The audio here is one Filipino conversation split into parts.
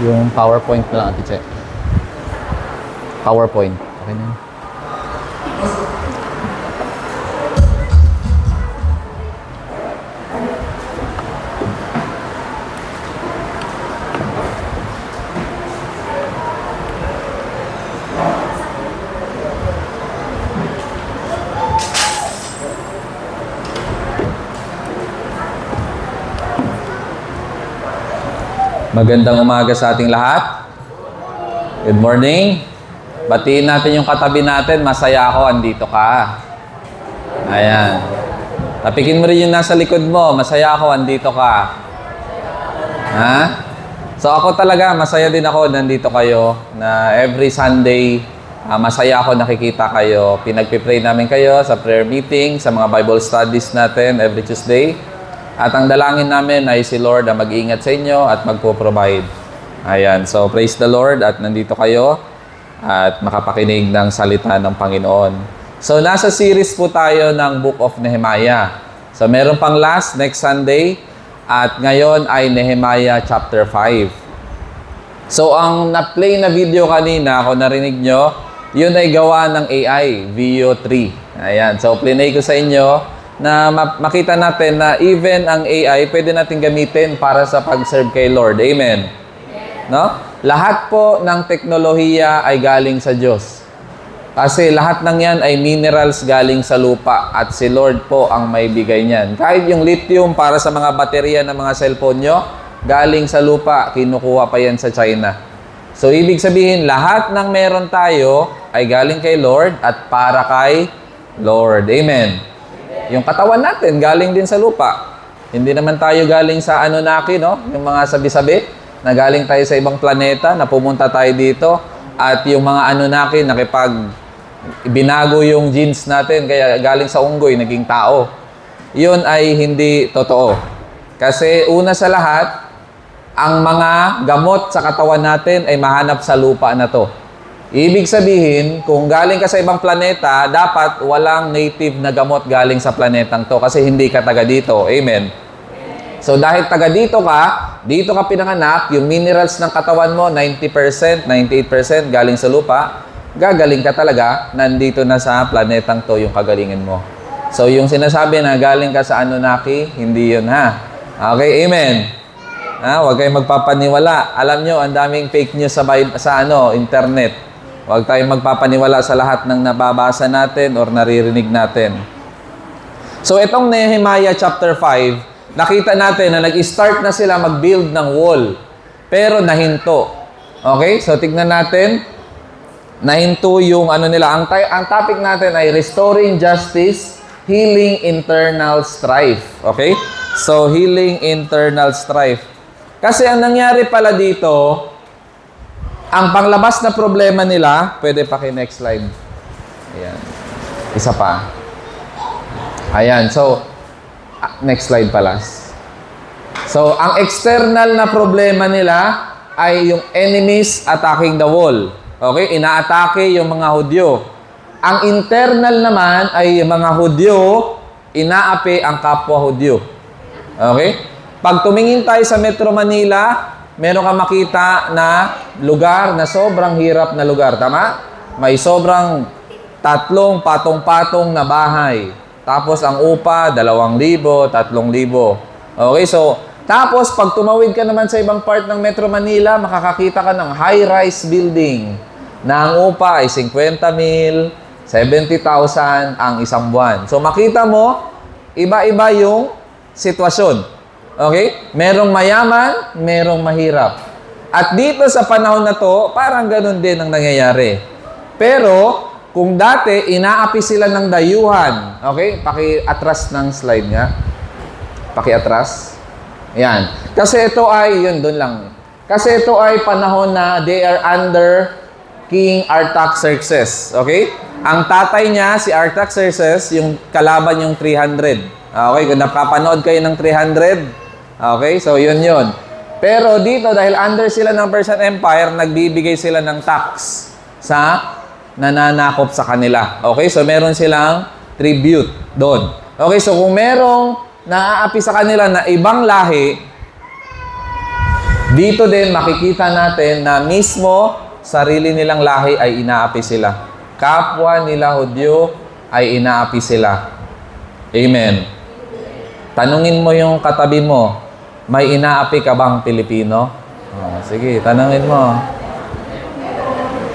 Yung PowerPoint na lang, Ate Che. PowerPoint. Okay na. Magandang umaga sa ating lahat. Good morning. Batiin natin yung katabi natin. Masaya ako, andito ka. Ayan. Tapikin mo rin yung nasa likod mo. Masaya ako, andito ka. Ha? So ako talaga, masaya din ako, nandito kayo. Na every Sunday, masaya ako nakikita kayo. Pinagpipray namin kayo sa prayer meeting, sa mga Bible studies natin every Tuesday. At ang dalangin namin ay si Lord ang mag-iingat sa inyo at magpo-provide. Ayan. So, praise the Lord at nandito kayo at makapakinig ng salita ng Panginoon. So, nasa series po tayo ng Book of Nehemiah. So, meron pang next Sunday at ngayon ay Nehemiah chapter 5. So, ang na-play na video kanina, kung narinig nyo, yun ay gawa ng AI, Veo 3. Ayan. So, plinay ko sa inyo na makita natin na even ang AI pwede natin gamitin para sa pag-serve kay Lord. Amen. No? Lahat po ng teknolohiya ay galing sa Diyos. Kasi lahat ng yan ay minerals galing sa lupa at si Lord po ang may bigay niyan. Kahit yung lithium para sa mga baterya ng mga cellphone nyo, galing sa lupa, kinukuha pa yan sa China. So, ibig sabihin, lahat ng meron tayo ay galing kay Lord at para kay Lord. Amen. Yung katawan natin, galing din sa lupa. Hindi naman tayo galing sa Anunnaki, no? Yung mga sabi-sabi, na galing tayo sa ibang planeta, na pumunta tayo dito, at yung mga Anunnaki, binago yung genes natin, kaya galing sa unggoy, naging tao. Yun ay hindi totoo. Kasi una sa lahat, ang mga gamot sa katawan natin ay mahanap sa lupa na to. Ibig sabihin, kung galing ka sa ibang planeta, dapat walang native na gamot galing sa planetang to kasi hindi ka taga dito. Amen. So dahil taga dito ka pinanganak, yung minerals ng katawan mo, 90%, 98% galing sa lupa, gagaling ka talaga, nandito na sa planetang to yung kagalingan mo. So yung sinasabi na galing ka sa Anunnaki, hindi yun ha. Okay, amen. Huwag kayong magpapaniwala. Alam nyo, ang daming fake news sa internet. Huwag tayong magpapaniwala sa lahat ng nababasa natin or naririnig natin. So, itong Nehemiah chapter 5, nakita natin na nag-start na sila mag-build ng wall. Pero nahinto. Okay? So, tignan natin. Nahinto yung nila. Ang topic natin ay Restoring Justice, Healing Internal Strife. Okay? So, Healing Internal Strife. Kasi ang nangyari pala dito, ang panglabas na problema nila, pwede pa kay next slide. Ayan. Isa pa. Ayan. So, next slide pala. So, ang external na problema nila ay yung enemies attacking the wall. Okay? Inaatake yung mga Hudyo. Ang internal naman ay yung mga Hudyo, inaapi ang kapwa Hudyo. Okay? Pag tumingin tayo sa Metro Manila, meron ka makita na lugar na sobrang hirap na lugar. Tama? May sobrang 3 patong-patong na bahay. Tapos ang upa, 2,000, 3,000. Okay, so, tapos pag tumawid ka naman sa ibang part ng Metro Manila, makakakita ka ng high-rise building na ang upa ay 50,000, 70,000 ang isang buwan. So, makita mo, iba-iba yung sitwasyon. Okay? Merong mayaman, merong mahirap. At dito sa panahon na to, parang ganun din ang nangyayari. Pero, kung dati, inaapi sila ng dayuhan. Okay? Paki-atras ng slide nga. Paki-atras. Ayan. Kasi ito ay, yun, doon lang. Kasi ito ay panahon na they are under King Artaxerxes. Okay? Ang tatay niya, si Artaxerxes, yung kalaban yung 300. Okay? Kung napapanood kayo ng 300, okay, so yun. Pero dito, dahil under sila ng Persian Empire, nagbibigay sila ng tax sa nananakop sa kanila. Okay, so meron silang tribute doon. Okay, so kung merong naaapi sa kanila na ibang lahi, Dito din makikita natin na mismo sarili nilang lahi ay inaapi sila. Kapwa nila Hudyo ay inaapi sila. Amen. Tanungin mo yung katabi mo, may inaapi ka bang Pilipino? Oh, sige, tanungin mo.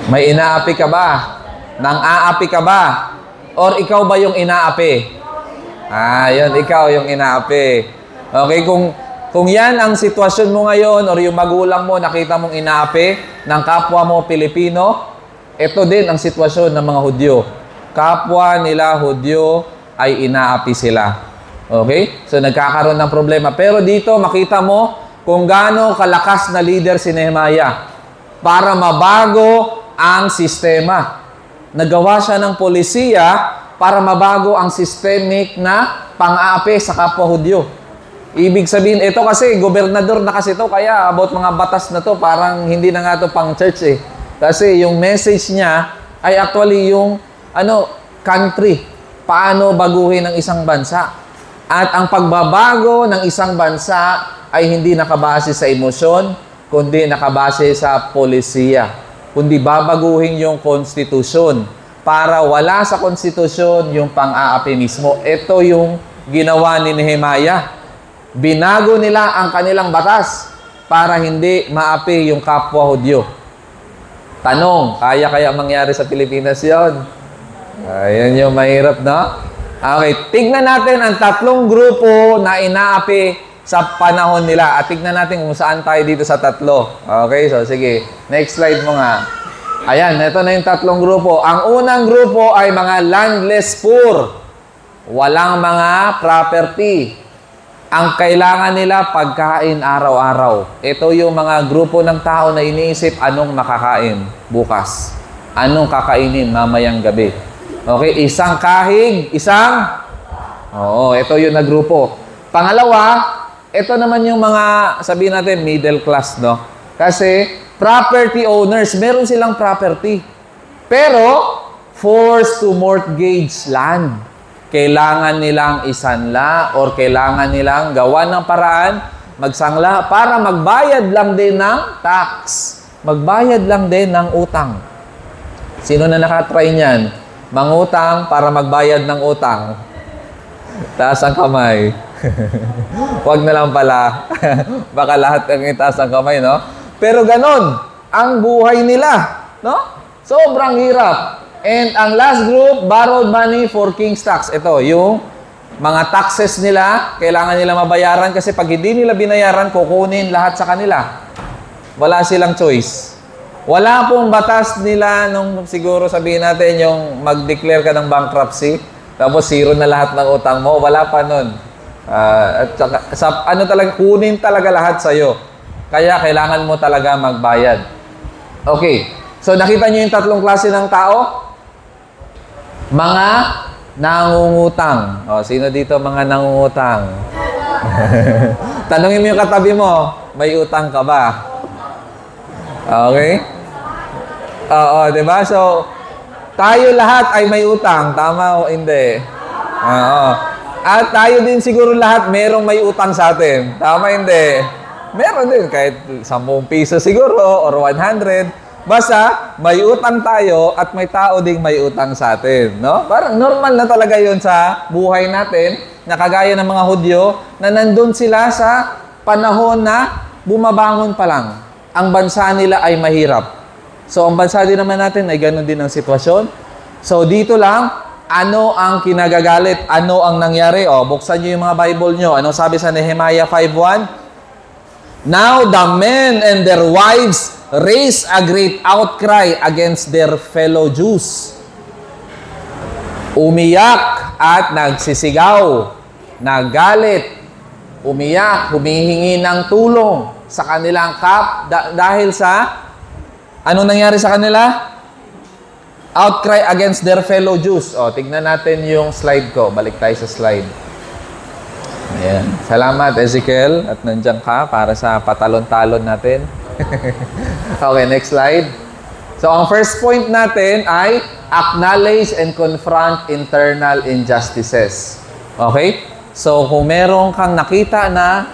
May inaapi ka ba? Nang-aapi ka ba? Or ikaw ba yung inaapi? Yun, ikaw yung inaapi. Okay, kung yan ang sitwasyon mo ngayon or yung magulang mo, nakita mong inaapi ng kapwa mo Pilipino, ito din ang sitwasyon ng mga Hudyo. Kapwa nila Hudyo ay inaapi sila. Okay? So, nagkakaroon ng problema. Pero dito, makita mo kung gaano kalakas na leader si Nehemiah para mabago ang sistema. Nagawa siya ng polisiya para mabago ang systemic na pang-aapi sa kapwa Hudyo. Ibig sabihin, ito kasi, gobernador na kasi ito, kaya about mga batas na to, parang hindi na nga ito pang church eh. Kasi yung message niya ay actually yung country. Paano baguhin ang isang bansa. At ang pagbabago ng isang bansa ay hindi nakabase sa emosyon, kundi nakabase sa polisiya. Kundi babaguhin yung konstitusyon para wala sa konstitusyon yung pang-aapi mismo. Ito yung ginawa ni Nehemiah. Binago nila ang kanilang batas para hindi maapi yung kapwa Hudyo. Tanong, kaya mangyari sa Pilipinas yon? Ayan yung mahirap, no? Okay, tignan natin ang tatlong grupo na inaapi sa panahon nila. At tignan natin kung saan tayo dito sa tatlo. Okay, so sige. Next slide mo nga. Ayan, ito na yung tatlong grupo. Ang unang grupo ay mga landless poor. Walang mga property. Ang kailangan nila pagkain araw-araw. Ito yung mga grupo ng tao na iniisip anong makakain bukas. Anong kakainin mamayang gabi. Okay, isang kahig, ito yung na grupo. Pangalawa, ito naman yung mga, sabihin natin, middle class, no? Kasi, property owners, meron silang property. Pero, forced to mortgage land. Kailangan nilang isanla or kailangan nilang gawa ng paraan, magsangla para magbayad lang din ng tax. Magbayad lang din ng utang. Sino na nakatry niyan? Mangutang para magbayad ng utang. Taas ang kamay. Huwag na lang pala. Baka lahat ang itaas ang kamay, no? Pero ganon ang buhay nila, no? Sobrang hirap. And ang last group, borrowed money for king's tax. Ito, yung mga taxes nila, kailangan nila mabayaran kasi pag hindi nila binayaran, kukunin lahat sa kanila. Wala silang choice. Wala pong batas nila nung siguro sabihin natin yung mag-declare ka ng bankruptcy, tapos zero na lahat ng utang mo. Wala pa nun. At saka, talaga, kunin talaga lahat sa'yo. Kaya kailangan mo talaga magbayad. Okay. So, nakita nyo yung tatlong klase ng tao? Mga nangungutang. O, sino dito mga nangungutang? Tanungin mo yung katabi mo, may utang ka ba? Okay? Oo, diba? So, tayo lahat ay may utang. Tama o hindi? Oo. At tayo din siguro lahat merong may utang sa atin. Tama hindi? Meron din. Kahit 10 piso siguro or 100. Basta, may utang tayo at may tao ding may utang sa atin. No? Parang normal na talaga yun sa buhay natin na kagaya ng mga Hudyo na nandun sila sa panahon na bumabangon pa lang. Ang bansa nila ay mahirap. So, ang bansa din naman natin ay ganun din ang sitwasyon. So, dito lang, ano ang kinagagalit? Ano ang nangyari? O, buksan nyo yung mga Bible nyo. Ano sabi sa Nehemiah 5:1? Now the men and their wives raised a great outcry against their fellow Jews. Umiyak at nagsisigaw, nagalit, umiyak, humihingi ng tulong sa kanilang dahil sa anong nangyari sa kanila? Outcry against their fellow Jews. O, tignan natin yung slide ko. Balik tayo sa slide. Ayan. Salamat, Ezekiel. At nandiyan ka para sa patalon-talon natin. Okay, next slide. So, ang first point natin ay acknowledge and confront internal injustices. Okay? So, kung meron kang nakita na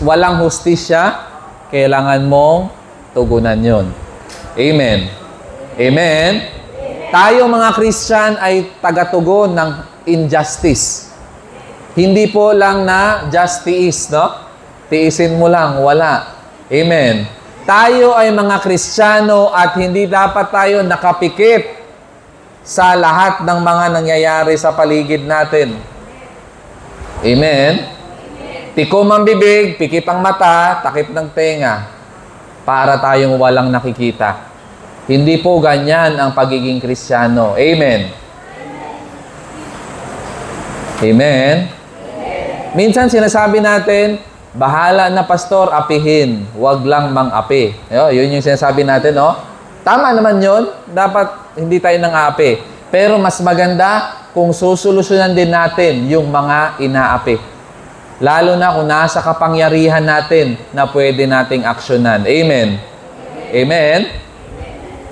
walang hustisya, kailangan mong tugunan yun. Amen. Amen. Tayo mga Christian ay tagatugon ng injustice. Hindi po lang na just tiis, no? Tiisin mo lang, wala. Amen. Tayo ay mga Kristiyano at hindi dapat tayo nakapikit sa lahat ng mga nangyayari sa paligid natin. Amen. Tikom ang bibig, pikit ang mata, takip ng tenga, para tayong walang nakikita. Hindi po ganyan ang pagiging Kristiyano. Amen. Amen. Minsan sinasabi natin, bahala na pastor, apihin. Huwag lang mang-api. Yun yung sinasabi natin, no? Tama naman yun. Dapat hindi tayo nang-aapi. Pero mas maganda kung susolusyonan din natin yung mga inaapi. Lalo na kung nasa kapangyarihan natin na pwede nating aksyonan. Amen. Amen.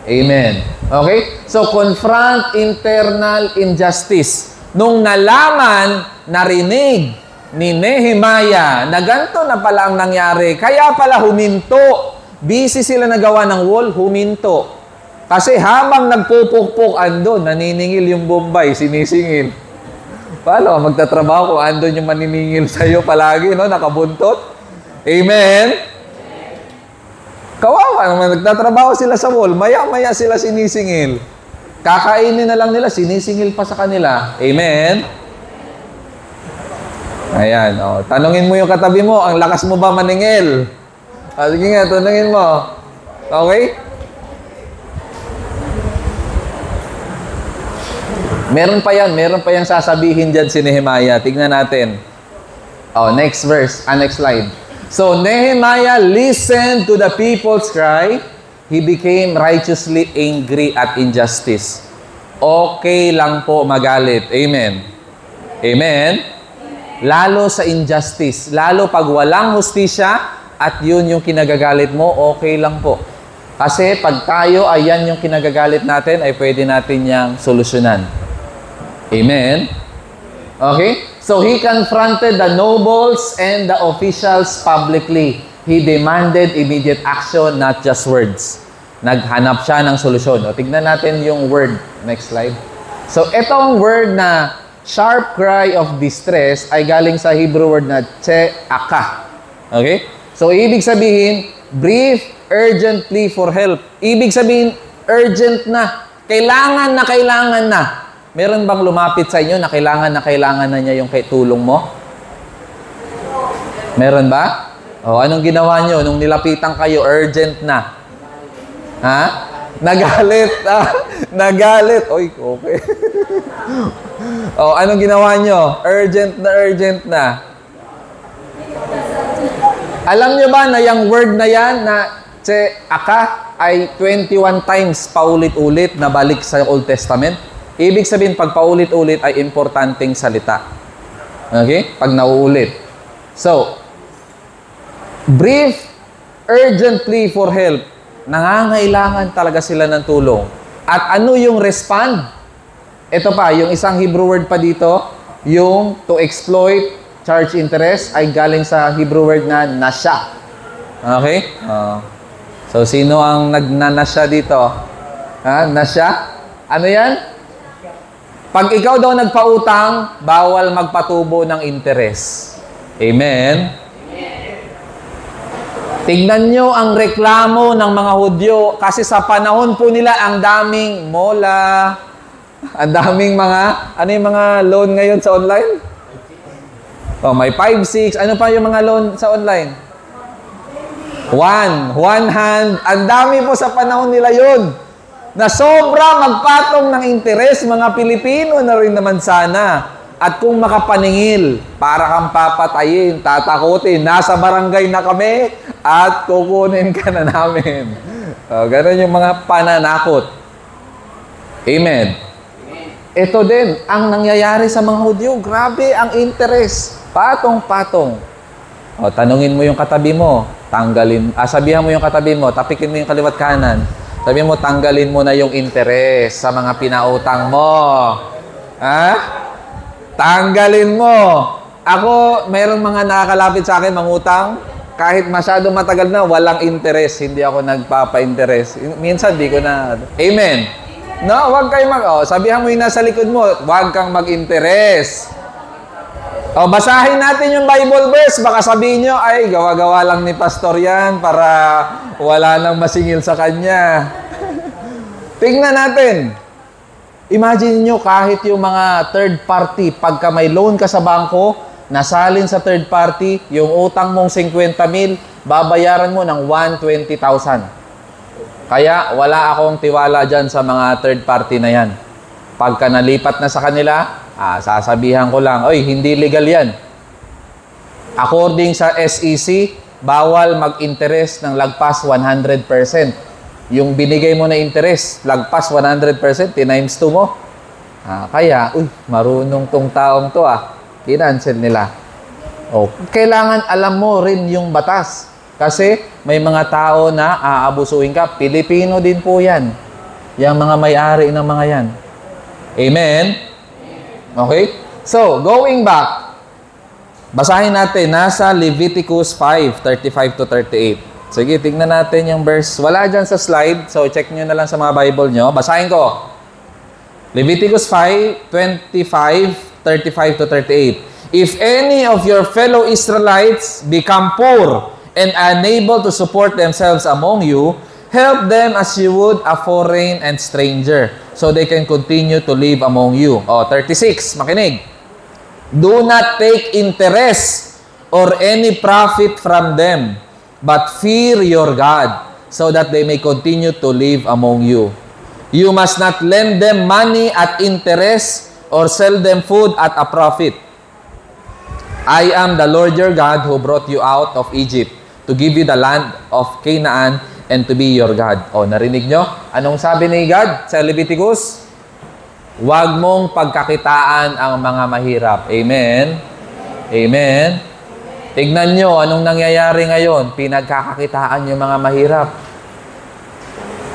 Amen. Okay? So, confront internal injustice. Nung nalaman, narinig ni Nehemiah na ganito na pala ang nangyari, kaya pala huminto. Busy sila nagawa ng wall, huminto. Kasi habang nagpupukpok andun, naniningil yung Bombay, sinisingil. Paano? Magtatrabaho kung andun yung maniningil sa'yo palagi, no? Nakabuntot. Amen? Kawawa naman, nagtatrabaho sila sa wall, maya-maya sila sinisingil. Kakainin na lang nila, sinisingil pa sa kanila. Amen? Ayan, oh. Tanungin mo yung katabi mo, ang lakas mo ba maningil? Sige nga, tanungin mo. Okay? Meron pa yan sasabihin dyan si Nehemiah. Tignan natin. Oh, next verse, next slide. So, Nehemiah listened to the people's cry. He became righteously angry at injustice. Okay lang po magalit. Amen. Amen. Lalo sa injustice. Lalo pag walang hustisya at yun yung kinagagalit mo, okay lang po. Kasi pag tayo ay yan yung kinagagalit natin, ay pwede natin yang solusyonan. Amen? Okay? So, he confronted the nobles and the officials publicly. He demanded immediate action, not just words. Naghanap siya ng solusyon. O, tignan natin yung word. Next slide. So, itong word na sharp cry of distress ay galing sa Hebrew word na tse'aka. Okay? So, ibig sabihin, brief, urgent plea for help. Ibig sabihin, urgent na. Kailangan na. Meron bang lumapit sa inyo na kailangan na niya yung tulong mo? Meron ba? O, anong ginawa nyo nung nilapitan kayo? Urgent na. Ha? Nagalit. Nagalit. Oy, okay. O, anong ginawa nyo? Urgent na. Alam nyo ba na yung word na yan na tse'aka ay 21 times paulit-ulit na balik sa Old Testament? Ibig sabihin, pag paulit-ulit ay importanteng salita. Okay? Pag nauulit. So, brief, urgent plea for help. Nangangailangan talaga sila ng tulong. At ano yung respond? Ito pa, yung isang Hebrew word pa dito, yung to exploit, charge interest, ay galing sa Hebrew word na nasya. Okay? So, sino ang nagnanasya dito? Nasya? Ano yan? Pag ikaw daw nagpautang, bawal magpatubo ng interes. Amen? Tignan nyo ang reklamo ng mga Hudyo kasi sa panahon po nila ang daming mola, ang daming mga, ano yung mga loan ngayon sa online? Oh, may 5, 6, ano pa yung mga loan sa online? One hand, ang dami po sa panahon nila yun. Na sobra magpatong ng interes, mga Pilipino na rin naman sana. At kung makapaningil, para kang papatayin, tatakutin, nasa barangay na kami, at kukunin ka na namin. Ganun yung mga pananakot. Amen. Ito din, ang nangyayari sa mga Hudyo, grabe ang interes. Patong-patong. Tanungin mo yung katabi mo, sabihan mo yung katabi mo, tapikin mo yung kaliwat kanan. Sabi mo, tanggalin mo na yung interes sa mga pinautang mo. Ha? Tanggalin mo. Ako, mayroong mga nakakalapit sa akin, mangutang, kahit masyado matagal na, walang interest. Hindi ako nagpapa-interest. Minsan, di ko na... Amen. No, wag kayo sabihan mo yung nasa likod mo, wag kang mag-interest. Basahin natin yung Bible verse. Baka sabihin nyo, ay, gawa-gawa lang ni pastor yan para wala nang masingil sa kanya. Tingnan natin. Imagine nyo kahit yung mga third party, pagka may loan ka sa bangko, nasalin sa third party, yung utang mong 50,000, babayaran mo ng 120,000. Kaya wala akong tiwala dyan sa mga third party na yan. Pagka nalipat na sa kanila, sasabihan ko lang, oy, hindi legal yan. According sa SEC, bawal mag-interest ng lagpas 100%. Yung binigay mo na interest, lagpas 100%, times 2 mo. Kaya, marunong tong taong to kinancel nila. Kailangan alam mo rin yung batas. Kasi may mga tao na aabusuin ka. Pilipino din po yan. Yung mga may-ari ng mga yan. Amen? Okay? So, going back, basahin natin. Nasa Leviticus 5:35 to 38. Sige, tignan natin yung verse. Wala dyan sa slide. So, check nyo na lang sa mga Bible nyo. Basahin ko. Leviticus 5:25-35 to 38. If any of your fellow Israelites become poor and unable to support themselves among you, help them as you would a foreign and stranger, so they can continue to live among you. 36, makinig. Do not take interest or any profit from them, but fear your God, so that they may continue to live among you. You must not lend them money at interest or sell them food at a profit. I am the Lord your God who brought you out of Egypt to give you the land of Canaan and to be your God. Narinig nyo? Anong sabi ni God sa Leviticus? Huwag mong pagkakitaan ang mga mahirap. Amen? Amen? Tignan nyo, anong nangyayari ngayon? Pinagkakakitaan yung mga mahirap.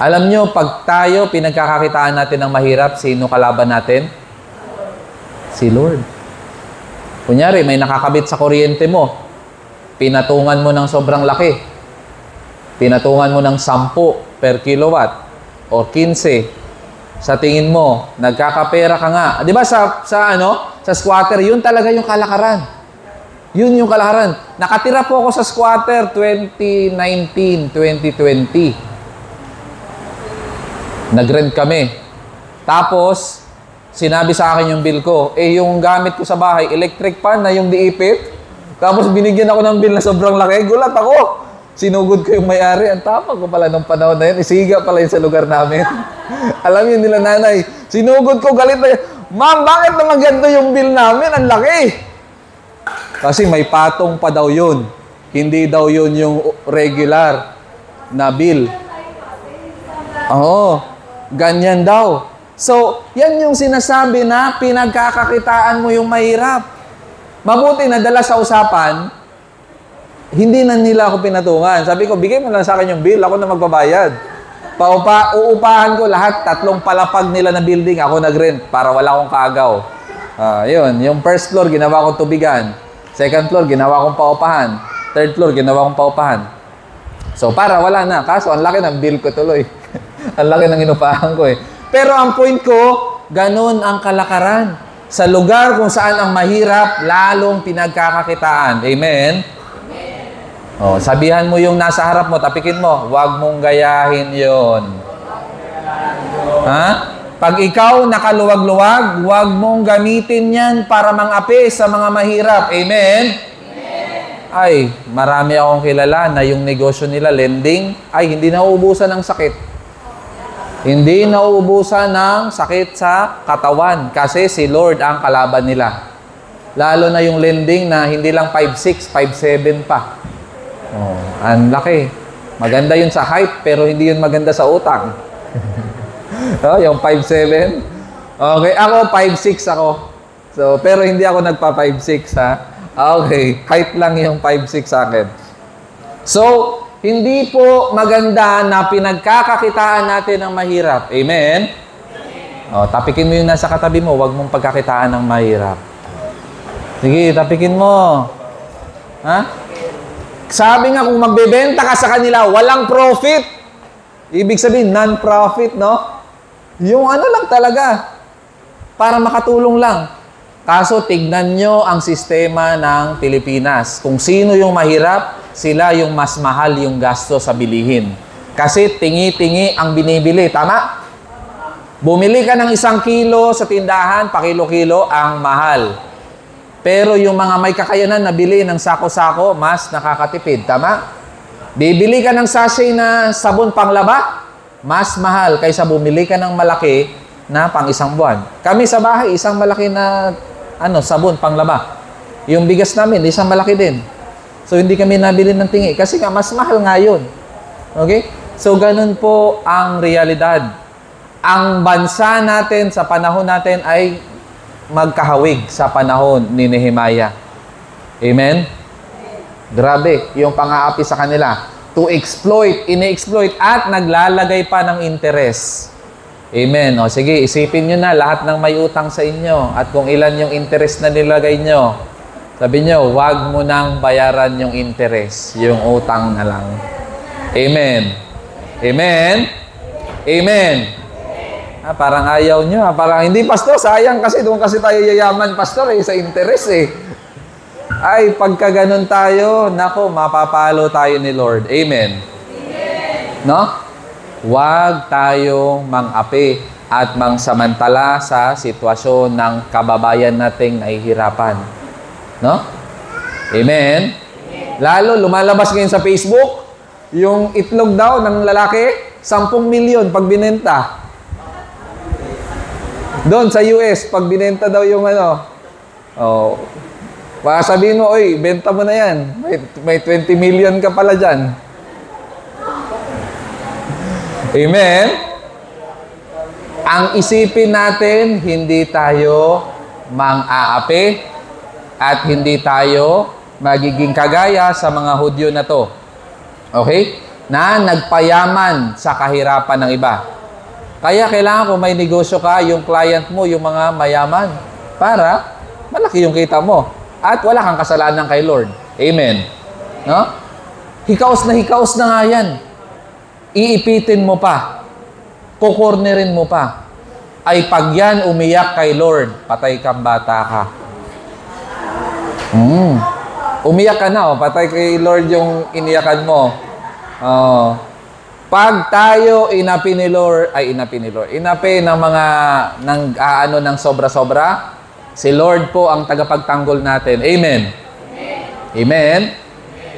Alam nyo, pag tayo pinagkakakitaan natin ng mahirap, sino kalaban natin? Si Lord. Kunyari, may nakakabit sa kuryente mo. Pinatungan mo ng sobrang laki. Pinatungan mo ng 10 per kilowatt o 15. Sa tingin mo, nagkakapera ka nga. Di ba sa squatter, yun talaga yung kalakaran. Yun yung kalakaran. Nakatira po ako sa squatter 2019, 2020. Nag-rent kami. Tapos, sinabi sa akin yung bill ko, yung gamit ko sa bahay, electric fan na yung diipit. Tapos binigyan ako ng bill na sobrang laki. Gulat ako. Sinugod ko yung may-ari. Ang tapang ko pala nung panahon na yun. Isiga pala yun sa lugar namin. Alam yun nila nanay. Sinugod ko, galit na yun. Ma'am, bakit naman ganito yung bill namin? Ang laki. Kasi may patong pa daw yun. Hindi daw yun yung regular na bill. Ganyan daw. So, yan yung sinasabi na pinagkakakitaan mo yung mahirap. Mabuti na dala sa usapan, hindi na nila ako pinatungan. Sabi ko, bigay mo lang sa akin yung bill, ako na magbabayad. Uupahan ko lahat, 3 palapag nila na building, ako nag-rent para wala akong kaagaw. Yun, yung first floor, ginawa kong tubigan. Second floor, ginawa kong paupahan. Third floor, ginawa kong paupahan. So, para wala na. Kaso, ang laki ng bill ko tuloy. Ang laki ng inupahan ko Pero ang point ko, ganun ang kalakaran. Sa lugar kung saan ang mahirap, lalong pinagkakakitaan. Amen? Sabihan mo yung nasa harap mo, tapikin mo, huwag mong gayahin yon. Pag ikaw nakaluwag-luwag, huwag mong gamitin yan para mang-api sa mga mahirap. Amen? Ay, marami akong kilala na yung negosyo nila, lending, ay hindi nauubusan ng sakit. Hindi nauubusan ng sakit sa katawan kasi si Lord ang kalaban nila. Lalo na yung lending na hindi lang 5'6", 5'7" pa. Ang laki. Maganda yun sa height pero hindi yun maganda sa utang. Yung 5'7". Okay, ako 5'6" ako. So, pero hindi ako nagpa 5'6" Okay, height lang yung 5'6" sa akin. So, hindi po maganda na pinagkakakitaan natin ng mahirap. Amen? Tapikin mo yung nasa katabi mo, huwag mong pagkakitaan ng mahirap. Sige, tapikin mo. Ha? Sabi nga, kung magbebenta ka sa kanila, walang profit. Ibig sabihin, non-profit, no? Yung ano lang talaga. Para makatulong lang. Kaso, tignan nyo ang sistema ng Pilipinas. Kung sino yung mahirap, sila yung mas mahal yung gasto sa bilihin. Kasi tingi-tingi ang binibili. Tama? Bumili ka ng 1 kilo sa tindahan, pakilo-kilo, ang mahal. Pero yung mga may kakayanan na bili ng sako-sako, mas nakakatipid. Tama? Bibili ka ng sachet na sabon panglaba, mas mahal kaysa bumili ka ng malaki na pang 1 buwan. Kami sa bahay, isang malaki na sabon panglaba. Yung bigas namin, isang malaki din. So, hindi kami nabili ng tingi. Kasi nga, mas mahal nga yun. Okay? So, ganun po ang realidad. Ang bansa natin sa panahon natin ay magkahawig sa panahon ni Nehemiah. Amen? Grabe, yung pang-aapi sa kanila. To exploit, ine-exploit, at naglalagay pa ng interest. Amen. O sige, isipin nyo na lahat ng may utang sa inyo at kung ilan yung interest na nilagay nyo. Sabi nyo, wag mo nang bayaran yung interest. Yung utang na lang. Amen. Amen? Amen. Parang ayaw nyo. Parang hindi, pastor, sayang kasi doon kasi tayo yayaman, pastor, sa interest Ay, pagka ganun tayo, nako, mapapalo tayo ni Lord. Amen. No? Huwag tayong mang-api at mangsamantala sa sitwasyon ng kababayan nating nahihirapan. No? Amen. Lalo, lumalabas ngayon sa Facebook, yung itlog daw ng lalaki, 10 milyon pag binenta. Doon sa US, pag binenta daw yung baka sabihin mo, oy, benta mo na yan. May 20 million ka pala dyan. Amen? Ang isipin natin, hindi tayo mang-aapi at hindi tayo magiging kagaya sa mga Hudyo na to. Okay? Na nagpayaman sa kahirapan ng iba. Kaya kailangan kung may negosyo ka, yung client mo, yung mga mayaman, para malaki yung kita mo. At wala kang kasalanan kay Lord. Amen. No? Hikaos na nga yan. Iipitin mo pa. Kukornerin mo pa. Ay pag yan umiyak kay Lord, patay kang bata ka. Umiyak ka na, patay kay Lord yung iniyakan mo. Pag tayo inapi ng mga ng sobra-sobra, si Lord po ang tagapagtanggol natin. Amen. Amen.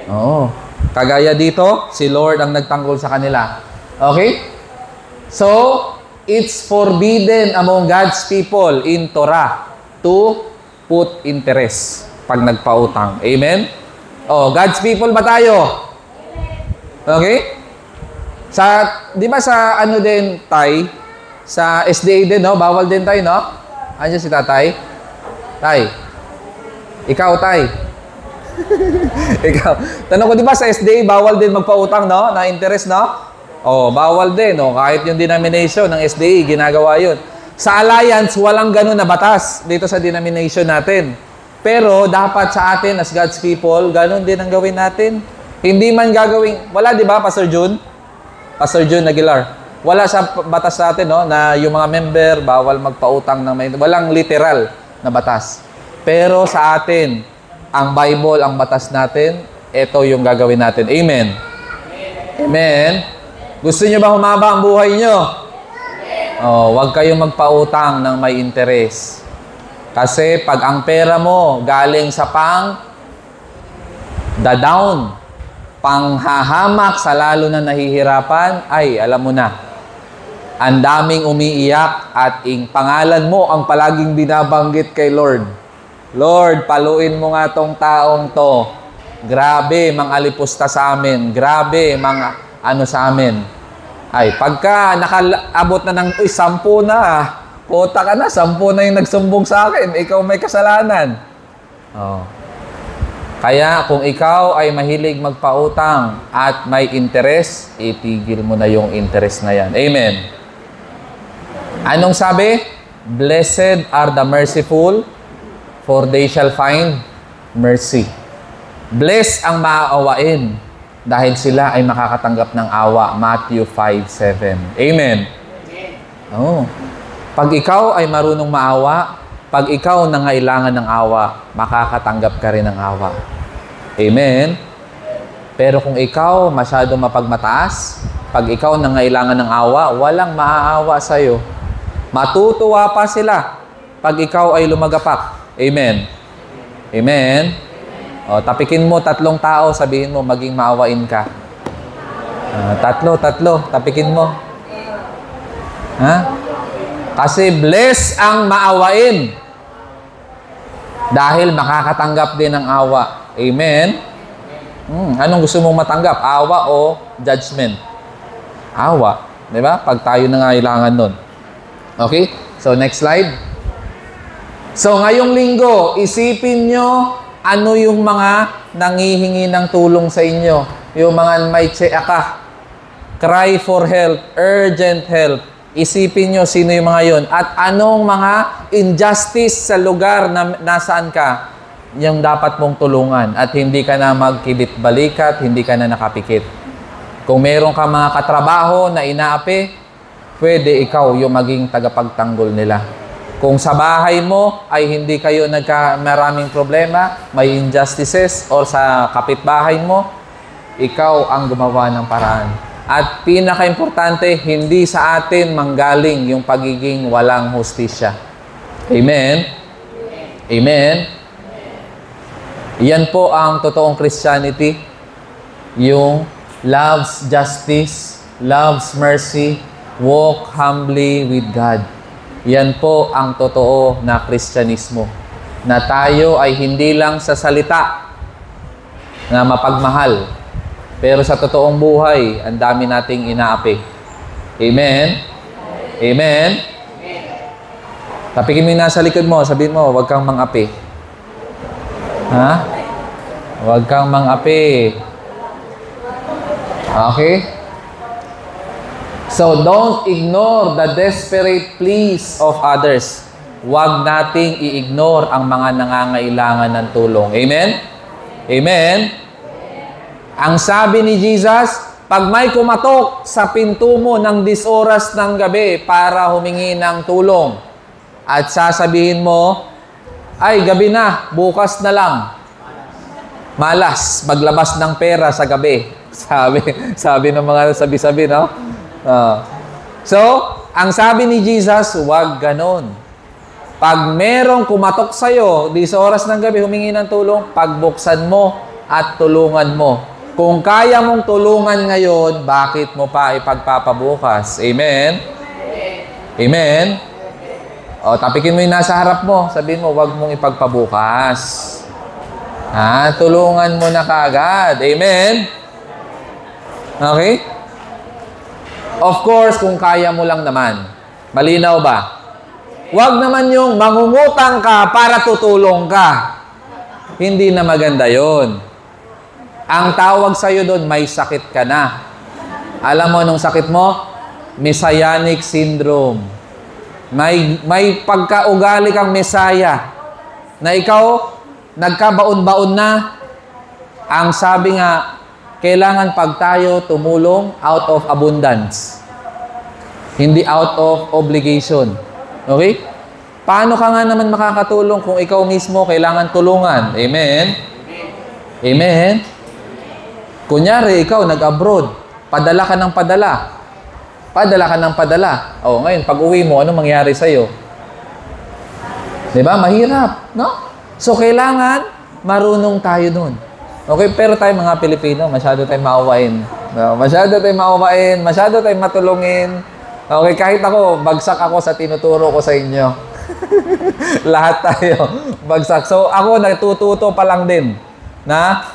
Oo. Kagaya dito, si Lord ang nagtanggol sa kanila. Okay? So, it's forbidden among God's people in Torah to put interest pag nagpautang. Amen? God's people ba tayo? Okay? Di ba sa Tay? Sa SDA din, no? Bawal din tayo, no? Andiyan si tatay? Tay. Ikaw, Tay. Ikaw. Tanong ko, di ba sa SDA, bawal din magpautang, no? Na interest, no? Bawal din, no? Kahit yung denomination ng SDA, ginagawa yun. Sa Alliance, walang ganun na batas dito sa denomination natin. Pero, dapat sa atin, as God's people, ganun din ang gawin natin. Hindi man gagawin, wala, di ba, Pastor June? Pastor June Aguilar. Wala sa batas natin, no, na yung mga member, bawal magpautang ng walang literal na batas. Pero sa atin, ang Bible, ang batas natin, ito yung gagawin natin. Amen. Amen. Gusto niyo ba humaba ang buhay niyo? Huwag kayong magpautang ng may interes. Kasi pag ang pera mo galing sa down, panghahamak sa lalo na nahihirapan, ay alam mo na, ang daming umiiyak at pangalan mo ang palaging binabanggit kay Lord. Lord, paluin mo nga tong taong to. Grabe, mga alipusta sa amin. Grabe, mga sa amin. Ay, pagka nakaabot na ng, 10 na, kota ka na, 10 na yung nagsumbong sa akin. Ikaw may kasalanan. Kaya kung ikaw ay mahilig magpautang at may interest, itigil mo na yung interest na yan. Amen. Anong sabi? Blessed are the merciful, for they shall find mercy. Blessed ang maaawain dahil sila ay makakatanggap ng awa. Matthew 5:7. Amen. Oh. Pag ikaw ay marunong maawa, pag ikaw nangailangan ng awa, makakatanggap ka rin ng awa. Amen. Pero kung ikaw masyado mapagmataas, pag ikaw nangailangan ng awa, walang maaawa sa'yo. Matutuwa pa sila pag ikaw ay lumagapak. Amen. Amen. O, tapikin mo 3 tao, sabihin mo, maging maawain ka. 3, tapikin mo. Ha? Kasi bless ang maawain dahil makakatanggap din ng awa. Amen? Anong gusto mong matanggap? Awa o judgment? Awa. Diba? Pag tayo nangailangan nun. Okay? So, next slide. So, ngayong linggo, isipin nyo ano yung mga nangihingi ng tulong sa inyo. Yung mga may ka. Cry for help. Urgent help. Isipin nyo sino yung mga yon at anong mga injustice sa lugar na nasaan ka yung dapat mong tulungan at hindi ka na magkibit-balikat, hindi ka na nakapikit. Kung meron ka mga katrabaho na inaapi, pwede ikaw yung maging tagapagtanggol nila. Kung sa bahay mo ay hindi kayo maraming problema, may injustices or sa kapitbahay mo, ikaw ang gumawa ng paraan. At pinaka-importante, hindi sa atin manggaling yung pagiging walang hustisya. Amen? Amen? Yan po ang totoong Christianity. Yung loves justice, loves mercy, walk humbly with God. Yan po ang totoo na Kristyanismo. Na tayo ay hindi lang sa salita na mapagmahal, pero sa totoong buhay, ang dami nating inaapi. Amen? Amen? Tapikin mo yung nasa likod mo, sabihin mo, huwag kang mang-api. Ha? Huwag kang mang-api. Okay? So, don't ignore the desperate pleas of others. Huwag nating i-ignore ang mga nangangailangan ng tulong. Amen? Amen? Ang sabi ni Jesus, pag may kumatok sa pinto mo ng 10 oras ng gabi para humingi ng tulong at sasabihin mo, ay gabi na, bukas na lang. Malas, maglabas ng pera sa gabi. Sabi ng mga sabi-sabi, no? So, ang sabi ni Jesus, huwag ganon. Pag merong kumatok sa'yo, 10 oras ng gabi, humingi ng tulong, pagbuksan mo at tulungan mo. Kung kaya mong tulungan ngayon, bakit mo pa ipagpapabukas? Amen? Amen? O, tapikin mo yung nasa harap mo. Sabihin mo, huwag mong ipagpabukas. Ha? Tulungan mo na kaagad. Amen? Okay? Of course, kung kaya mo lang naman. Malinaw ba? Huwag naman yung mangungutang ka para tutulong ka. Hindi na maganda yon. Ang tawag sa'yo doon, may sakit ka na. Alam mo anong sakit mo? Messianic syndrome. May pagkaugali kang Messiah na ikaw, nagkabaon-baon na. Ang sabi nga, kailangan pag tayo tumulong out of abundance. Hindi out of obligation. Okay? Paano ka nga naman makakatulong kung ikaw mismo kailangan tulungan? Amen? Amen? Kunyari, ikaw nag-abroad, padala ka ng padala. Padala ka ng padala. O, ngayon, pag uwi mo, ano mangyari sa'yo? Diba? Mahirap, no? So, kailangan marunong tayo nun. Okay, pero tayo mga Pilipino, masyado tayong maawain. No? Masyado tayong maawain, masyado tayong matulungin. Okay, kahit ako, bagsak ako sa tinuturo ko sa inyo. Lahat tayo, bagsak. So, ako, natututo pa lang din na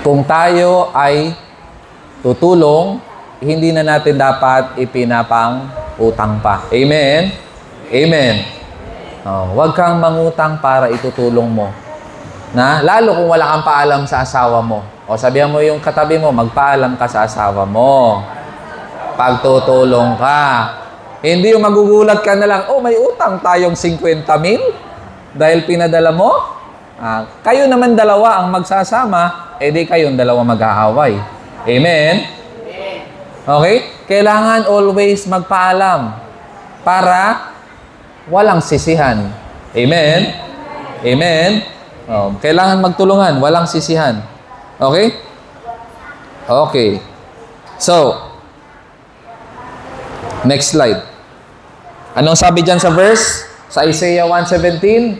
kung tayo ay tutulong, hindi na natin dapat ipinapang utang pa. Amen? Amen. Oh, huwag kang mangutang para itutulong mo. Na, lalo kung wala kang paalam sa asawa mo. O sabihan mo yung katabi mo, magpaalam ka sa asawa mo. Pagtutulong ka. Hindi yung magugulat ka na lang, oh, may utang tayong 50 mil dahil pinadala mo. Kayo naman dalawa ang magsasama, di kayong dalawa mag-aaway. Amen? Okay? Kailangan always magpaalam para walang sisihan. Amen? Amen? Kailangan magtulungan, walang sisihan. Okay? Okay. So, next slide. Anong sabi dyan sa verse? Sa Isaiah 1:17,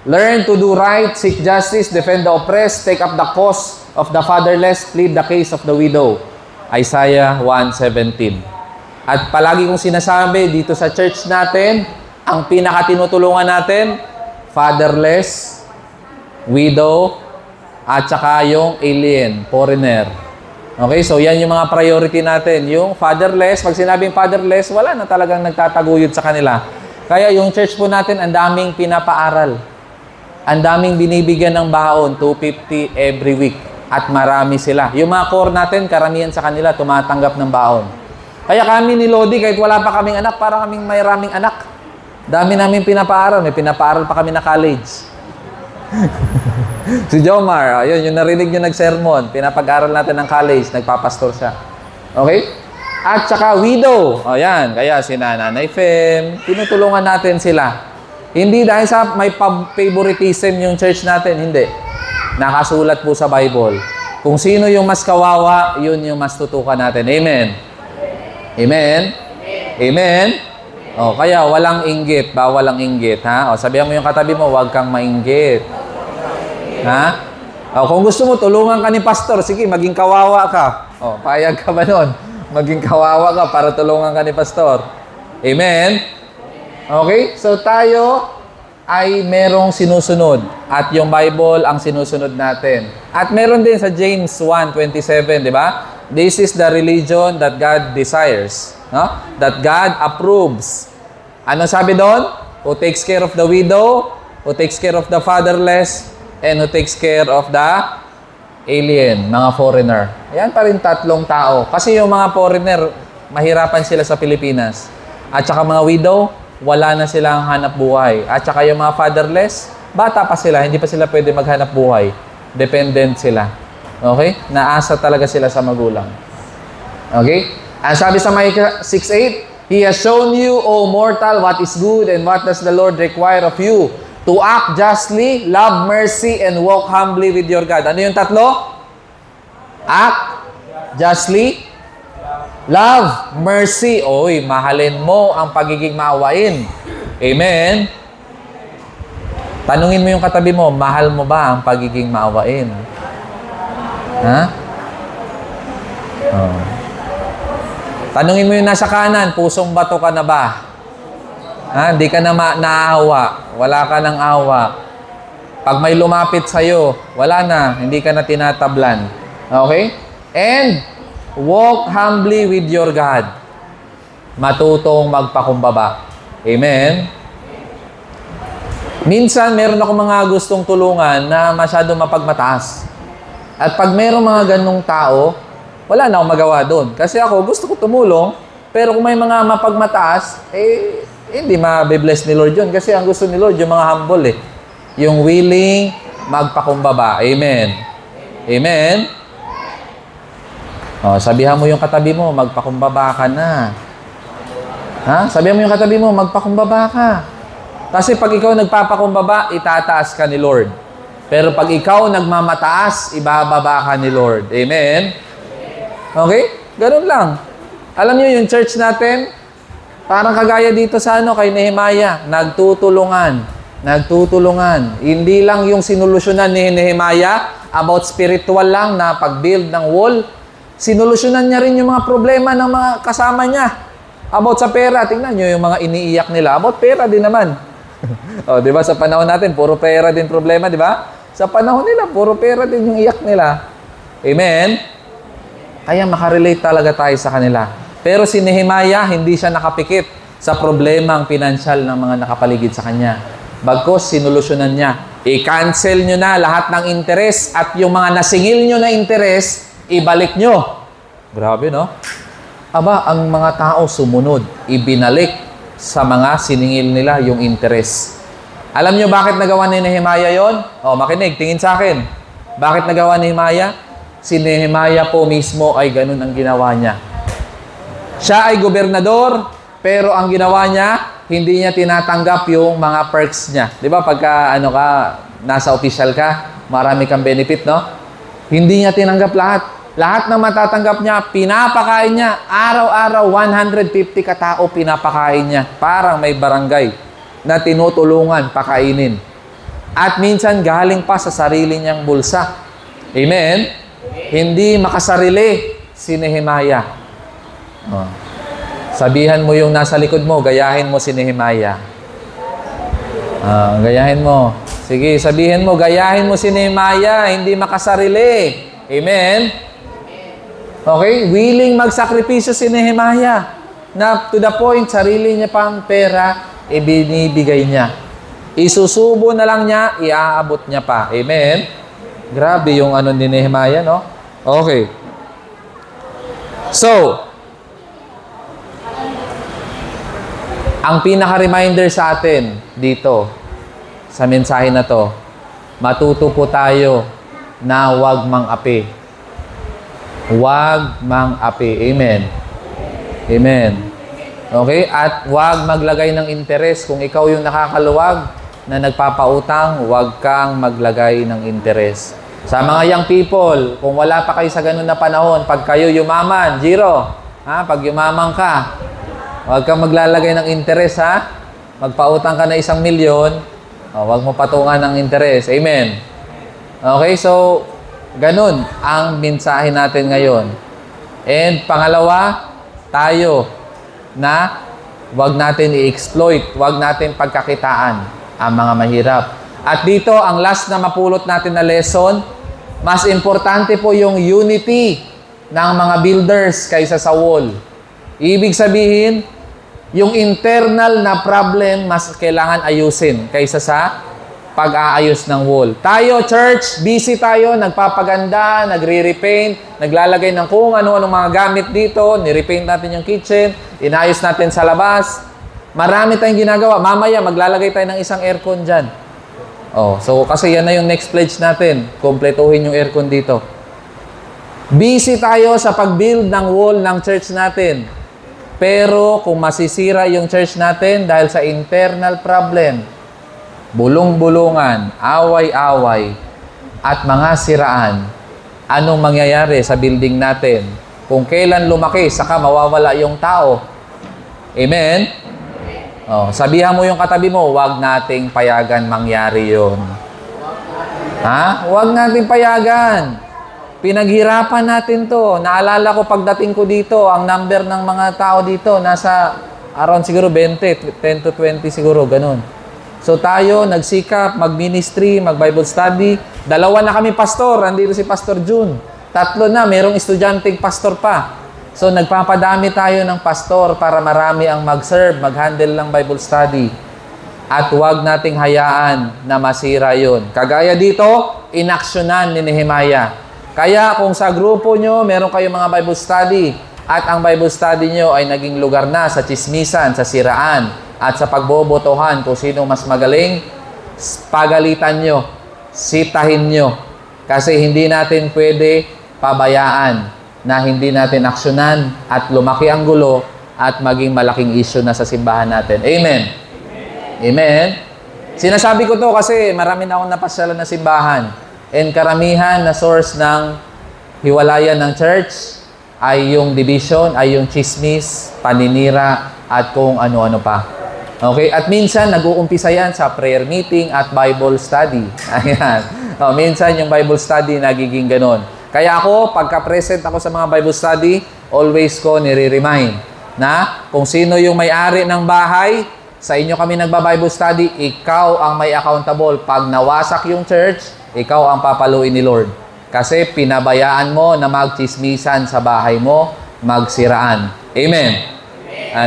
learn to do right, seek justice, defend the oppressed, take up the cause of the fatherless, plead the case of the widow. Isaiah 1:17. At palagi kong sinasabi dito sa church natin, ang pinakatinutulungan natin, fatherless, widow, at saka yung alien, foreigner. Okay, so yan yung mga priority natin. Yung fatherless, pag sinabing fatherless, wala na talagang nagtataguyod sa kanila. Kaya yung church po natin, ang daming pinapaaral. Ang daming binibigyan ng baon, 250 every week. At marami sila. Yung mga core natin, karamihan sa kanila, tumatanggap ng baon. Kaya kami ni Lodi, kahit wala pa kaming anak, para kaming may raming anak. Dami namin pinapaaral. May pinapaaral pa kami na college. Si Jomar, ayun, yung narinig nyo nag-sermon, pinapag-aral natin ng college, nagpapastor siya. Okay? At saka widow. O yan, kaya si Nanay Fem, tinutulungan natin sila. Hindi dahil sa may favoritism yung church natin, hindi. Nakasulat po sa Bible. Kung sino yung mas kawawa, yun yung mas tutukan natin. Amen? Amen? Amen? O, kaya walang inggit, bawal ang inggit, ha? O, sabihan mo yung katabi mo, huwag kang mainggit. Ha? O, kung gusto mo, tulungan ka ni pastor, sige, maging kawawa ka. O, payag ka ba nun? Maging kawawa ka para tulungan ka ni pastor. Amen? Okay? So, tayo ay merong sinusunod. At yung Bible ang sinusunod natin. At meron din sa James 1:27, di ba? This is the religion that God desires. No? That God approves. Ano sabi doon? Who takes care of the widow, who takes care of the fatherless, and who takes care of the alien, mga foreigner. Ayan pa rin tatlong tao. Kasi yung mga foreigner, mahirapan sila sa Pilipinas. At saka mga widow, wala na silang hanap buhay. At saka yung mga fatherless, bata pa sila, hindi pa sila pwede maghanap buhay. Dependent sila. Okay? Naasa talaga sila sa magulang. Okay? Ang sabi sa Micah 6:8, He has shown you, O mortal, what is good and what does the Lord require of you? To act justly, love mercy, and walk humbly with your God. Ano yung tatlo? Act justly, love mercy. Oy, mahalin mo ang pagiging maawain. Amen? Tanungin mo yung katabi mo, mahal mo ba ang pagiging maawain? Ha? Oh. Tanungin mo yung nasa kanan, pusong bato ka na ba? Ha? Hindi ka na naawa. Wala ka ng awa. Pag may lumapit sa'yo, wala na. Hindi ka na tinatablan. Okay? And, walk humbly with your God. Matutong magpakumbaba. Amen? Minsan, meron ako mga gustong tulungan na masyado mapagmataas. At pag meron mga ganong tao, wala na akong magawa doon. Kasi ako, gusto ko tumulong, pero kung may mga mapagmataas, hindi ma-bless ni Lord yun. Kasi ang gusto ni Lord, yung mga humble Yung willing magpakumbaba. Amen. Amen? O, sabihan mo yung katabi mo, magpakumbaba ka na. Ha? Sabihan mo yung katabi mo, magpakumbaba ka. Kasi pag ikaw nagpapakumbaba, itataas ka ni Lord. Pero pag ikaw nagmamataas, ibababa ka ni Lord. Amen? Okay? Ganun lang. Alam niyo yung church natin, parang kagaya dito sa kay Nehemiah, nagtutulungan. Nagtutulungan. Hindi lang yung sinolusyonan ni Nehemiah about spiritual lang na pag-build ng wall. Sinolusyonan niya rin yung mga problema ng mga kasama niya. About sa pera, tingnan niyo yung mga iniiyak nila. About pera din naman. O, di ba? Sa panahon natin, puro pera din problema, di ba? Sa panahon nila, puro pera din yung iyak nila. Amen? Kaya makarelate talaga tayo sa kanila. Pero si Nehemiah, hindi siya nakapikit sa problemang pinansyal ng mga nakapaligid sa kanya. Bagkus, sinolusyonan niya. I-cancel nyo na lahat ng interest at yung mga nasingil nyo na interest, ibalik nyo. Grabe, no? Aba, ang mga tao sumunod, ibinalik sa mga siningil nila, yung interest. Alam nyo bakit nagawa ni Nehemiah yon? O, makinig, tingin sa akin. Bakit nagawa ni Nehemiah? Si Nehemiah po mismo ay ganun ang ginawa niya. Siya ay gobernador, pero ang ginawa niya, hindi niya tinatanggap yung mga perks niya. Di ba, pagka nasa official ka, marami kang benefit, no? Hindi niya tinanggap lahat. Lahat na matatanggap niya, pinapakain niya. Araw-araw, 150 katao pinapakain niya. Parang may barangay na tinutulungan, pakainin. At minsan galing pa sa sarili niyang bulsa. Amen? Hindi makasarili si Nehemiah. Oh. Sabihan mo yung nasa likod mo, gayahin mo si Nehemiah. Gayahin mo. Sige, sabihin mo, gayahin mo si Nehemiah, hindi makasarili. Amen? Okay? Willing magsakripisyo si Nehemiah na to the point, sarili niya pang pera, ibinibigay niya. Isusubo na lang niya, iaabot niya pa. Amen? Grabe yung ni Nehemiah, no? Okay. So, ang pinaka-reminder sa atin dito, sa mensahe na to, matuto po tayo na huwag mang-api. Huwag mang-api. Amen. Amen. Okay? At huwag maglagay ng interes. Kung ikaw yung nakakaluwag na nagpapautang, huwag kang maglagay ng interes. Sa mga young people, kung wala pa kayo sa ganun na panahon, pag kayo yumaman, zero. Pag yumaman ka, huwag kang maglalagay ng interes, Magpautang ka na 1 milyon, huwag mo patungan ng interes. Amen. Okay? So, ganun ang mensahe natin ngayon. And pangalawa, tayo na wag natin i-exploit, wag natin pagkakitaan ang mga mahirap. At dito, ang last na mapulot natin na lesson, mas importante po yung unity ng mga builders kaysa sa wall. Ibig sabihin, yung internal na problem mas kailangan ayusin kaysa sa pag-aayos ng wall. Tayo, church, busy tayo, nagpapaganda, nagre-repaint, naglalagay ng kung ano-anong mga gamit dito, nirepaint natin yung kitchen, inayos natin sa labas. Marami tayong ginagawa. Mamaya, maglalagay tayo ng isang aircon dyan. So kasi yan na yung next pledge natin. Kompletuhin yung aircon dito. Busy tayo sa pag-build ng wall ng church natin. Pero kung masisira yung church natin dahil sa internal problem, bulong-bulungan, away-away, at mga siraan, anong mangyayari sa building natin? Kung kailan lumaki, saka mawawala yung tao. Amen? Sabihan mo yung katabi mo, huwag nating payagan mangyari yun. Huwag nating payagan. Pinaghirapan natin to. Naalala ko pagdating ko dito, ang number ng mga tao dito, nasa around siguro 10 to 20 siguro, ganun. So tayo, nagsikap, mag-ministry, mag-Bible study. 2 na kami pastor. Andito si Pastor June. 3 na, merong estudyanteng pastor pa. So nagpapadami tayo ng pastor para marami ang mag-serve, mag-handle ng Bible study. At huwag nating hayaan na masira yun. Kagaya dito, inaksyonan ni Nehemiah. Kaya kung sa grupo nyo, meron kayong mga Bible study, at ang Bible study nyo ay naging lugar na sa chismisan, sa siraan, at sa pagbobotohan kung sino mas magaling, pagalitan nyo, sitahin nyo. Kasi hindi natin pwede pabayaan na hindi natin aksyonan at lumaki ang gulo at maging malaking issue na sa simbahan natin. Amen? Amen? Sinasabi ko to kasi marami na akong napasyalan na simbahan. And karamihan na source ng hiwalayan ng church ay yung division, ay yung chismis, paninira, at kung ano-ano pa. Okay? At minsan, nag-uumpisa yan sa prayer meeting at Bible study. Ayan. Minsan, yung Bible study nagiging ganon. Kaya ako, pagka-present ako sa mga Bible study, always ko nire-remind na kung sino yung may-ari ng bahay, sa inyo kami nagba-Bible study, ikaw ang may accountable. Pag nawasak yung church, ikaw ang papaluin ni Lord. Kasi pinabayaan mo na magchismisan sa bahay mo, magsiraan. Amen?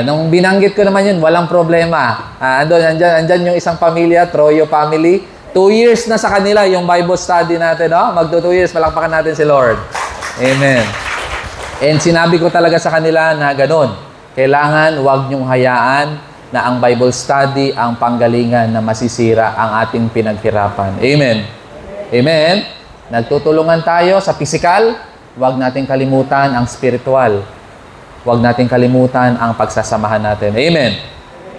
Nung binanggit ko naman yun, walang problema. Andyan yung isang pamilya, Troyo family. 2 years na sa kanila yung Bible study natin. Magdo 2 years, palakpakan natin si Lord. Amen. And sinabi ko talaga sa kanila na ganun. Kailangan huwag niyong hayaan na ang Bible study ang panggalingan na masisira ang ating pinaghirapan. Amen. Amen. Nagtutulungan tayo sa physical, huwag nating kalimutan ang spiritual. Huwag nating kalimutan ang pagsasamahan natin. Amen.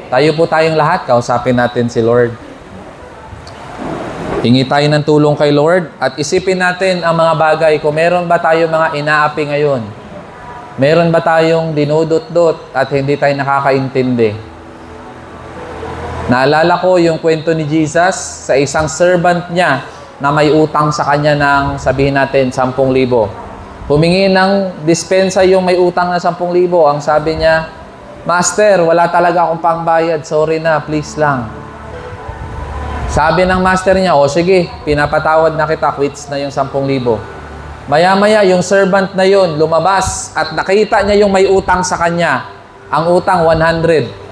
Tayo po tayong lahat, kausapin natin si Lord. Hingi tayo ng tulong kay Lord at isipin natin ang mga bagay. Kung meron ba tayo mga inaapi ngayon? Meron ba tayong dinudot-dot at hindi tayo nakakaintindi? Naalala ko yung kwento ni Jesus sa isang servant niya na may utang sa kanya ng, sabihin natin, 10,000. Humingi ng dispensa yung may utang na 10,000. Ang sabi niya, Master, wala talaga akong pangbayad. Sorry na, please lang. Sabi ng master niya, o sige, pinapatawad na kita, quits na yung 10,000. Maya-maya, yung servant na yun, lumabas at nakita niya yung may utang sa kanya. Ang utang, 100.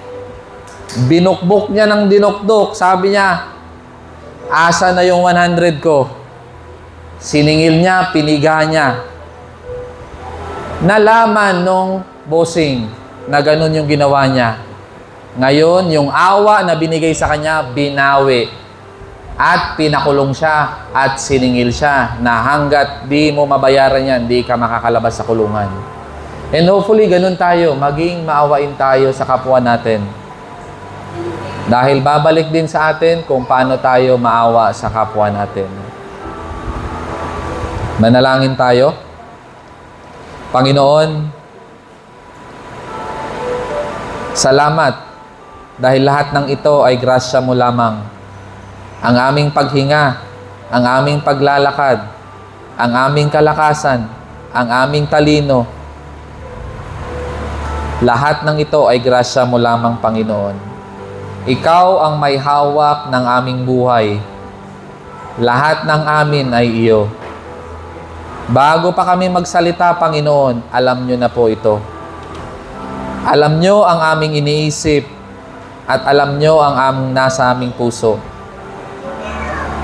Binukbok niya ng dinukdok. Sabi niya, asa na yung 100 ko? Siningil niya, piniga niya. Nalaman nung bossing na ganun yung ginawa niya. Ngayon, yung awa na binigay sa kanya, binawi. At pinakulong siya at siningil siya na hanggat di mo mabayaran yan, di ka makakalabas sa kulungan. And hopefully, ganun tayo. Maging maawain tayo sa kapwa natin. Dahil babalik din sa atin kung paano tayo maawa sa kapwa natin. Manalangin tayo. Panginoon, salamat dahil lahat ng ito ay grasya mo lamang. Ang aming paghinga, ang aming paglalakad, ang aming kalakasan, ang aming talino. Lahat ng ito ay grasya mo lamang, Panginoon. Ikaw ang may hawak ng aming buhay. Lahat ng amin ay iyo. Bago pa kami magsalita, Panginoon, alam nyo na po ito. Alam nyo ang aming iniisip at alam nyo ang aming nasa aming puso.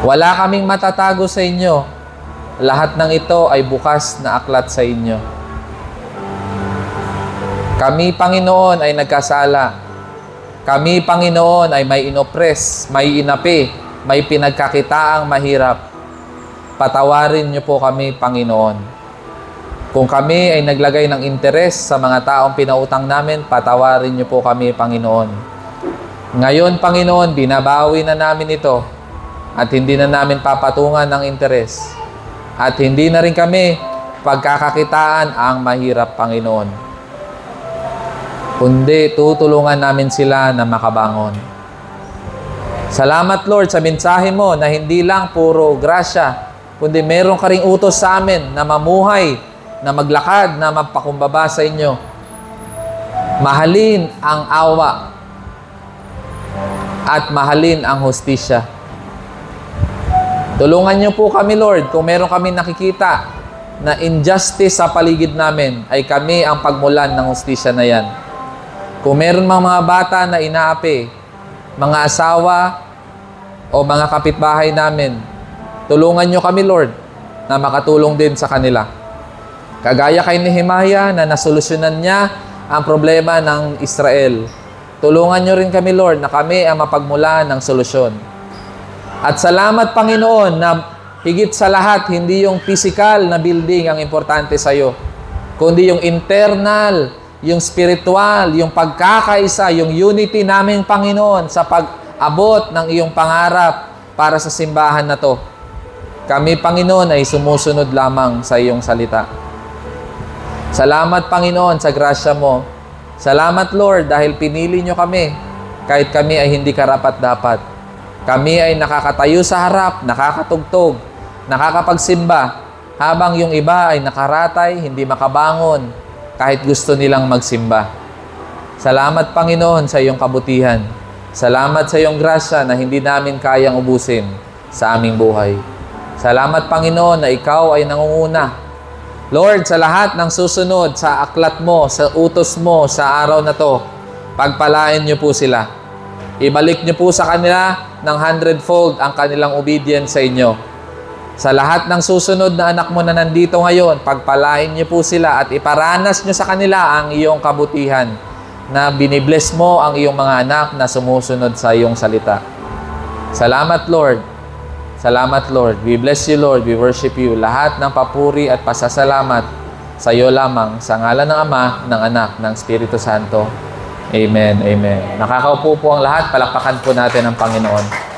Wala kaming matatago sa inyo. Lahat ng ito ay bukas na aklat sa inyo. Kami, Panginoon, ay nagkasala. Kami, Panginoon, ay may inopres, may inapi, may pinagkakitaang mahirap. Patawarin niyo po kami, Panginoon. Kung kami ay naglagay ng interes sa mga taong pinautang namin, patawarin niyo po kami, Panginoon. Ngayon, Panginoon, binabawi na namin ito. At hindi na namin papatungan ng interes. At hindi na rin kami pagkakakitaan ang mahirap, Panginoon. Kundi tutulungan namin sila na makabangon. Salamat, Lord, sa mensahe mo na hindi lang puro grasya, kundi meron ka ring utos sa amin na mamuhay, na maglakad, na magpakumbaba sa inyo. Mahalin ang awa at mahalin ang hustisya. Tulungan niyo po kami, Lord, kung meron kami nakikita na injustice sa paligid namin, ay kami ang pagmulan ng hustisya na yan. Kung meron mga bata na inaapi, mga asawa o mga kapitbahay namin, tulungan niyo kami, Lord, na makatulong din sa kanila. Kagaya kay Nehemiah na nasolusyonan niya ang problema ng Israel. Tulungan niyo rin kami, Lord, na kami ang mapagmulan ng solusyon. At salamat, Panginoon, na higit sa lahat, hindi yung physical na building ang importante sa iyo, kundi yung internal, yung spiritual, yung pagkakaisa, yung unity namin, Panginoon, sa pag-abot ng iyong pangarap para sa simbahan na to. Kami, Panginoon, ay sumusunod lamang sa iyong salita. Salamat, Panginoon, sa grasya mo. Salamat, Lord, dahil pinili nyo kami, kahit kami ay hindi karapat-dapat. Kami ay nakakatayo sa harap, nakakatugtog, nakakapagsimba, habang yung iba ay nakaratay, hindi makabangon, kahit gusto nilang magsimba. Salamat, Panginoon, sa iyong kabutihan. Salamat sa iyong grasya na hindi namin kayang ubusin sa aming buhay. Salamat, Panginoon, na ikaw ay nangunguna. Lord, sa lahat ng susunod, sa aklat mo, sa utos mo, sa araw na to, pagpalain niyo po sila. Ibalik niyo po sa kanila ng 100-fold ang kanilang obedience sa inyo. Sa lahat ng susunod na anak mo na nandito ngayon, pagpalain niyo po sila at iparanas niyo sa kanila ang iyong kabutihan. na binibless mo ang iyong mga anak na sumusunod sa iyong salita. Salamat, Lord. Salamat, Lord. We bless you, Lord. We worship you. Lahat ng papuri at pasasalamat sa iyo lamang, sa ngalan ng Ama, ng Anak, ng Espiritu Santo. Amen. Amen. Nakakaupo po ang lahat. Palakpakan po natin ang Panginoon.